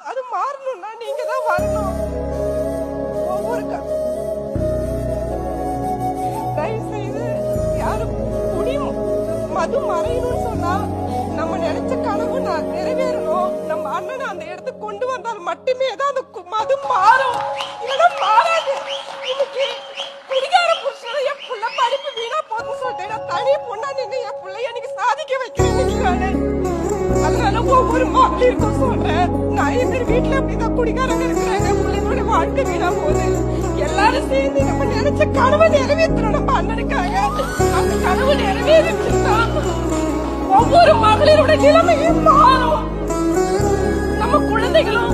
அது மாறணும்னா நீங்க தான் வரணும். ஒவ்வொரு தயவு செய்து யாரும் முடியும் மது மறையணும்னு சொன்னா நம்ம நினைச்ச கனவு நிறைவேறணும். நம்ம அண்ணனை அந்த இடத்துக்கு கொண்டு வந்தால் மட்டுமே தான் அந்த மது மாறும். இல்லைன்னா மாறாது. இன்னைக்கு குடிகார புருஷன் என் புள்ள படிப்பு வீணா போதுன்னு சொல்லிட்டு நான் தனி பொண்ணா நின்று என் பிள்ளைய எனக்கு சாதிக்க வைக்கிறேன். அதனால ஒவ்வொரு மகளிருக்கும் சொல்றேன், நிறைய பேர் வீட்டுல அப்படிதான் குடிகாரங்க இருக்கிறாங்க, பிள்ளைங்களோட வாழ்க்கை வீணா போகுது. எல்லாரும் சேர்ந்து நம்ம நினைச்ச கனவை நிறைவேற்றணும். நம்ம அண்ணனுக்காக அந்த கனவு நிறைவேறிச்சுன்னா ஒவ்வொரு மகளிரோட நிலைமையும் மாறும். நம்ம குழந்தைகளும்